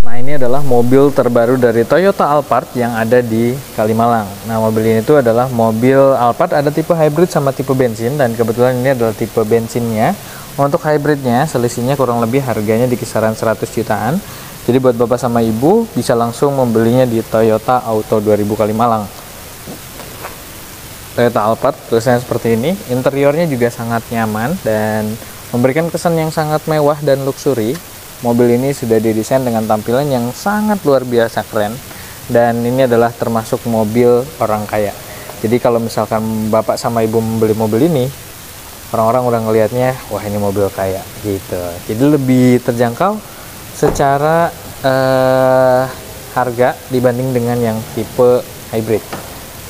Nah, ini adalah mobil terbaru dari Toyota Alphard yang ada di Kalimalang. Nah, mobil ini tuh adalah mobil Alphard, ada tipe hybrid sama tipe bensin, dan kebetulan ini adalah tipe bensinnya. Untuk hybridnya selisihnya kurang lebih harganya di kisaran 100 jutaan. Jadi buat bapak sama ibu bisa langsung membelinya di Toyota Auto 2000 Kalimalang. Toyota Alphard tulisannya seperti ini. Interiornya juga sangat nyaman dan memberikan kesan yang sangat mewah dan luxury. Mobil ini sudah didesain dengan tampilan yang sangat luar biasa keren, dan ini adalah termasuk mobil orang kaya. Jadi kalau misalkan bapak sama ibu membeli mobil ini, orang-orang udah ngelihatnya, wah ini mobil kaya gitu. Jadi lebih terjangkau secara harga dibanding dengan yang tipe hybrid.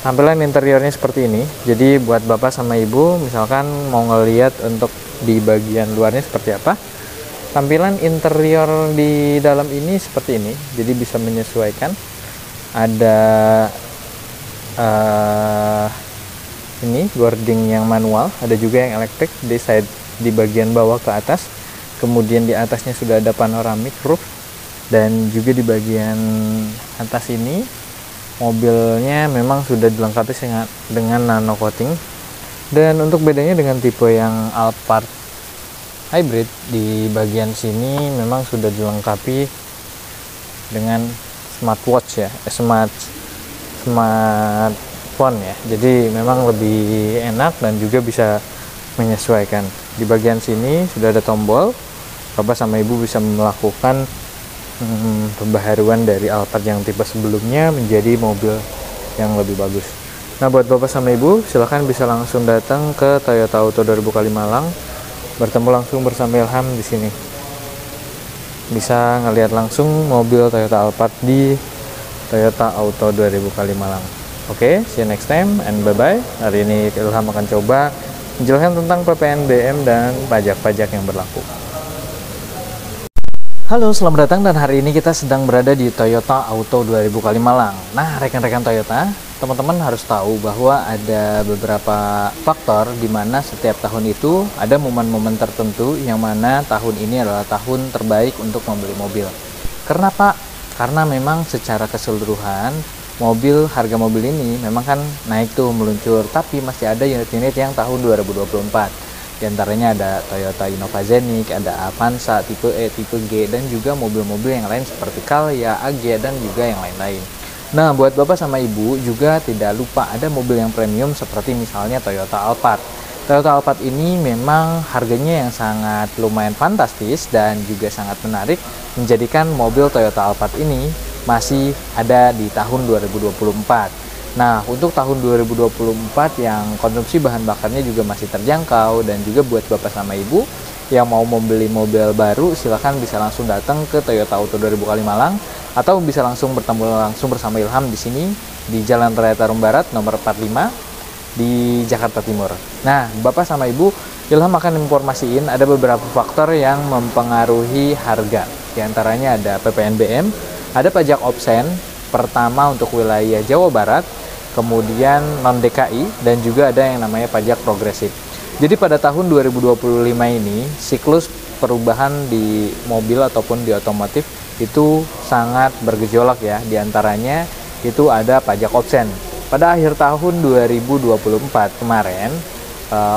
Tampilan interiornya seperti ini. Jadi buat bapak sama ibu misalkan mau ngelihat untuk di bagian luarnya seperti apa, tampilan interior di dalam ini seperti ini. Jadi bisa menyesuaikan. Ada ini boarding yang manual, ada juga yang elektrik di side di bagian bawah ke atas. Kemudian di atasnya sudah ada panoramic roof, dan juga di bagian atas ini mobilnya memang sudah dilengkapi dengan nano coating. Dan untuk bedanya dengan tipe yang Alphard hybrid, di bagian sini memang sudah dilengkapi dengan smartwatch ya, smartphone ya. Jadi memang lebih enak dan juga bisa menyesuaikan. Di bagian sini sudah ada tombol, bapak sama ibu bisa melakukan pembaharuan dari Alphard yang tipe sebelumnya menjadi mobil yang lebih bagus. Nah, buat bapak sama ibu silahkan bisa langsung datang ke Toyota Auto 2000 Kalimalang, bertemu langsung bersama Ilham di sini. Bisa ngelihat langsung mobil Toyota Alphard di Toyota Auto 2000 Kalimalang. Oke, see you next time and bye bye. Hari ini Ilham akan coba menjelaskan tentang PPNBM dan pajak-pajak yang berlaku. Halo, selamat datang, dan hari ini kita sedang berada di Toyota Auto 2000 Kalimalang. Nah, rekan-rekan Toyota, teman-teman harus tahu bahwa ada beberapa faktor di mana setiap tahun itu ada momen-momen tertentu yang mana tahun ini adalah tahun terbaik untuk membeli mobil. Kenapa? Karena memang secara keseluruhan harga mobil ini memang kan naik tuh, meluncur, tapi masih ada unit-unit yang tahun 2024. Di antaranya ada Toyota Innova Zenix, ada Avanza tipe E, tipe G, dan juga mobil-mobil yang lain seperti Calya, Agya, dan juga yang lain-lain. Nah, buat bapak sama ibu juga tidak lupa ada mobil yang premium seperti misalnya Toyota Alphard. Toyota Alphard ini memang harganya yang sangat lumayan fantastis dan juga sangat menarik, menjadikan mobil Toyota Alphard ini masih ada di tahun 2024. Nah, untuk tahun 2024 yang konsumsi bahan bakarnya juga masih terjangkau, dan juga buat bapak sama ibu yang mau membeli mobil baru, silahkan bisa langsung datang ke Toyota Auto 2000 Kalimalang, atau bisa langsung bertemu langsung bersama Ilham di sini di Jalan Raya Tarum Barat nomor 45 di Jakarta Timur. Nah, bapak sama ibu, Ilham akan informasiin ada beberapa faktor yang mempengaruhi harga. Di antaranya ada PPNBM, ada pajak obsen pertama untuk wilayah Jawa Barat, kemudian non-DKI, dan juga ada yang namanya pajak progresif. Jadi pada tahun 2025 ini siklus perubahan di mobil ataupun di otomotif itu sangat bergejolak ya. Di antaranya itu ada pajak obsen. Pada akhir tahun 2024 kemarin,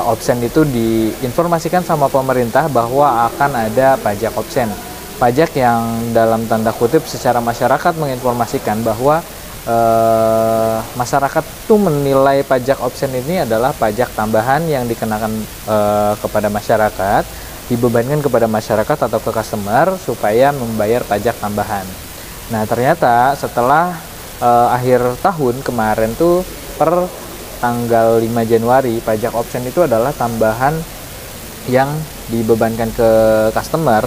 obsen itu diinformasikan sama pemerintah bahwa akan ada pajak obsen. Pajak yang dalam tanda kutip secara masyarakat menginformasikan bahwa masyarakat itu menilai pajak obsen ini adalah pajak tambahan yang dikenakan kepada masyarakat, dibebankan kepada masyarakat atau ke customer supaya membayar pajak tambahan. Nah, ternyata setelah akhir tahun kemarin tuh, per tanggal 5 Januari, pajak obsen itu adalah tambahan yang dibebankan ke customer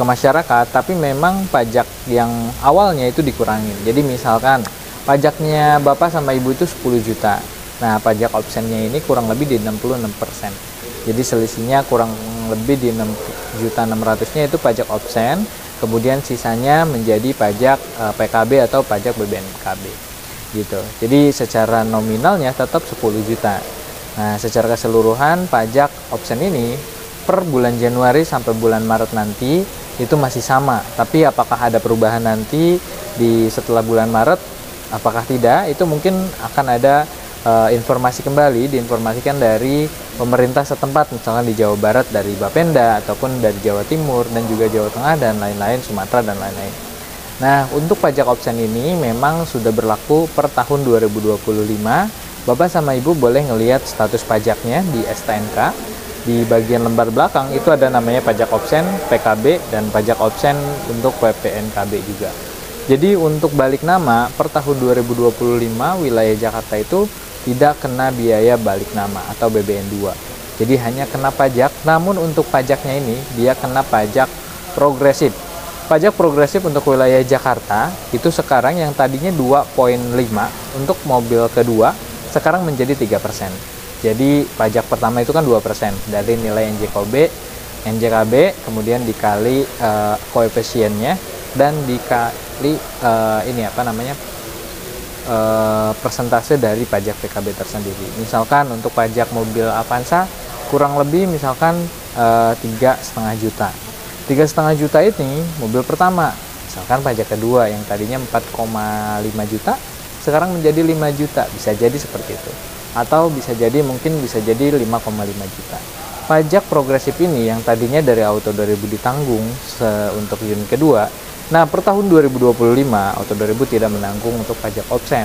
ke masyarakat, tapi memang pajak yang awalnya itu dikurangin. Jadi misalkan pajaknya bapak sama ibu itu 10 juta. Nah, pajak obsennya ini kurang lebih di 66%. Jadi selisihnya kurang lebih di 6.600.000-nya itu pajak obsen, kemudian sisanya menjadi pajak PKB atau pajak BPNKB gitu. Jadi secara nominalnya tetap 10 juta. Nah, secara keseluruhan pajak obsen ini per bulan Januari sampai bulan Maret nanti itu masih sama. Tapi apakah ada perubahan nanti di setelah bulan Maret? Apakah tidak? Itu mungkin akan ada informasi kembali, diinformasikan dari pemerintah setempat, misalkan di Jawa Barat dari Bapenda, ataupun dari Jawa Timur dan juga Jawa Tengah dan lain-lain, Sumatera dan lain-lain. Nah, untuk pajak option ini memang sudah berlaku per tahun 2025. Bapak sama Ibu boleh ngelihat status pajaknya di STNK. Di bagian lembar belakang itu ada namanya pajak option PKB dan pajak option untuk PPNKB juga. Jadi untuk balik nama per tahun 2025 wilayah Jakarta itu tidak kena biaya balik nama atau BBN 2. Jadi hanya kena pajak, namun untuk pajaknya ini dia kena pajak progresif. Pajak progresif untuk wilayah Jakarta itu sekarang yang tadinya 2,5 untuk mobil kedua sekarang menjadi 3%. Jadi pajak pertama itu kan 2% dari nilai NJKB, kemudian dikali koefisiennya dan dikali persentase dari pajak PKB tersendiri. Misalkan untuk pajak mobil Avanza kurang lebih misalkan 3,5 juta. 3,5 juta ini mobil pertama. Misalkan pajak kedua yang tadinya 4,5 juta sekarang menjadi 5 juta. Bisa jadi seperti itu. Atau bisa jadi 5,5 juta. Pajak progresif ini yang tadinya dari Auto 2000 ditanggung untuk unit kedua. Nah, per tahun 2025 Auto 2000 tidak menanggung untuk pajak option.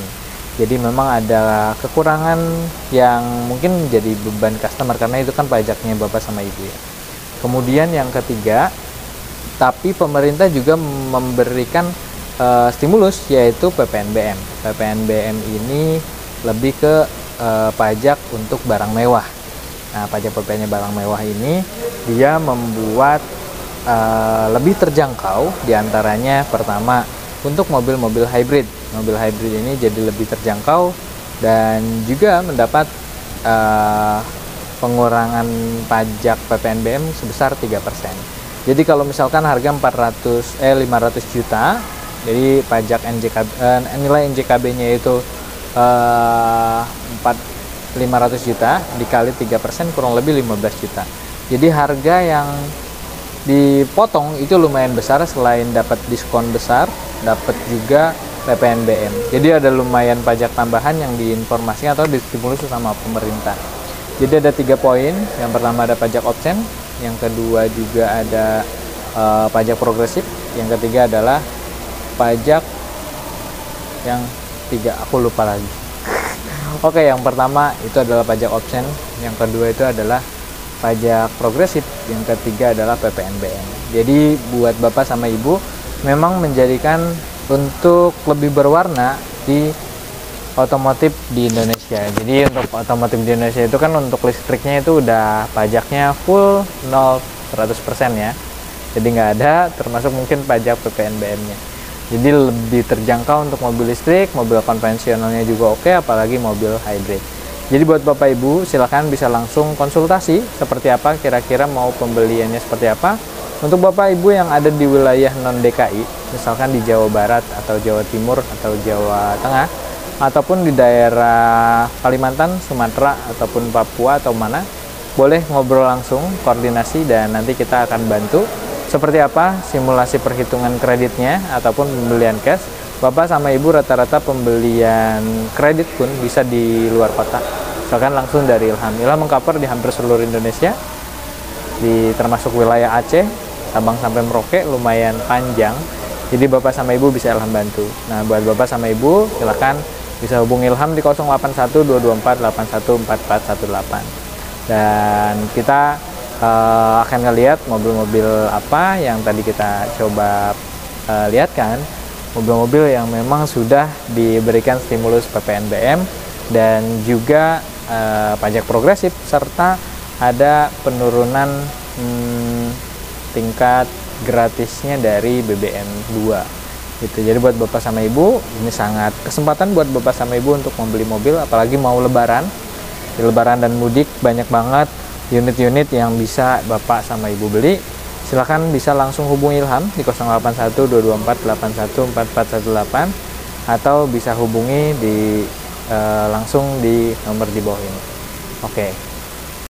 Jadi memang ada kekurangan yang mungkin menjadi beban customer karena itu kan pajaknya Bapak sama Ibu ya. Kemudian yang ketiga, tapi pemerintah juga memberikan stimulus yaitu PPNBM. PPNBM ini lebih ke pajak untuk barang mewah. Nah, pajak PPN barang mewah ini dia membuat lebih terjangkau, diantaranya pertama untuk mobil-mobil hybrid. Mobil hybrid ini jadi lebih terjangkau dan juga mendapat pengurangan pajak PPNBM sebesar 3%. Jadi kalau misalkan harga 500 juta, jadi pajak nilai NJKB-nya itu 500 juta dikali 3% kurang lebih 15 juta. Jadi harga yang dipotong itu lumayan besar, selain dapat diskon besar, dapat juga PPNBM. Jadi ada lumayan pajak tambahan yang diinformasikan atau distimulus sama pemerintah. Jadi ada 3 poin. Yang pertama ada pajak option, yang kedua juga ada pajak progresif, yang ketiga adalah pajak yang aku lupa lagi. Oke, yang pertama itu adalah pajak option, yang kedua itu adalah pajak progresif, yang ketiga adalah PPNBM. Jadi buat Bapak sama Ibu memang menjadikan untuk lebih berwarna di otomotif di Indonesia. Jadi untuk otomotif di Indonesia itu kan untuk listriknya itu udah pajaknya full 100% ya. Jadi nggak ada, termasuk mungkin pajak PPNBM-nya. Jadi lebih terjangkau untuk mobil listrik, mobil konvensionalnya juga oke, apalagi mobil hybrid. Jadi buat Bapak Ibu silakan bisa langsung konsultasi seperti apa kira-kira mau pembeliannya seperti apa. Untuk Bapak Ibu yang ada di wilayah non DKI, misalkan di Jawa Barat atau Jawa Timur atau Jawa Tengah, ataupun di daerah Kalimantan, Sumatera ataupun Papua atau mana, boleh ngobrol langsung, koordinasi, dan nanti kita akan bantu seperti apa simulasi perhitungan kreditnya ataupun pembelian cash. Bapak sama Ibu rata-rata pembelian kredit pun bisa di luar kota, misalkan langsung dari Ilham. Ilham mengcover di hampir seluruh Indonesia, termasuk wilayah Aceh, Sabang sampai Merauke, lumayan panjang. Jadi Bapak sama Ibu bisa Ilham bantu. Nah, buat Bapak sama Ibu silakan bisa hubungi Ilham di 081224814418. Dan kita akan ngelihat mobil-mobil apa yang tadi kita coba lihatkan. Mobil-mobil yang memang sudah diberikan stimulus PPNBM dan juga pajak progresif, serta ada penurunan tingkat gratisnya dari BBM 2 gitu. Jadi buat Bapak sama Ibu ini sangat kesempatan buat Bapak sama Ibu untuk membeli mobil, apalagi mau lebaran. Di lebaran dan mudik banyak banget unit-unit yang bisa Bapak sama Ibu beli. Silakan bisa langsung hubungi Ilham di 081224814418 atau bisa hubungi langsung di nomor di bawah ini. Oke.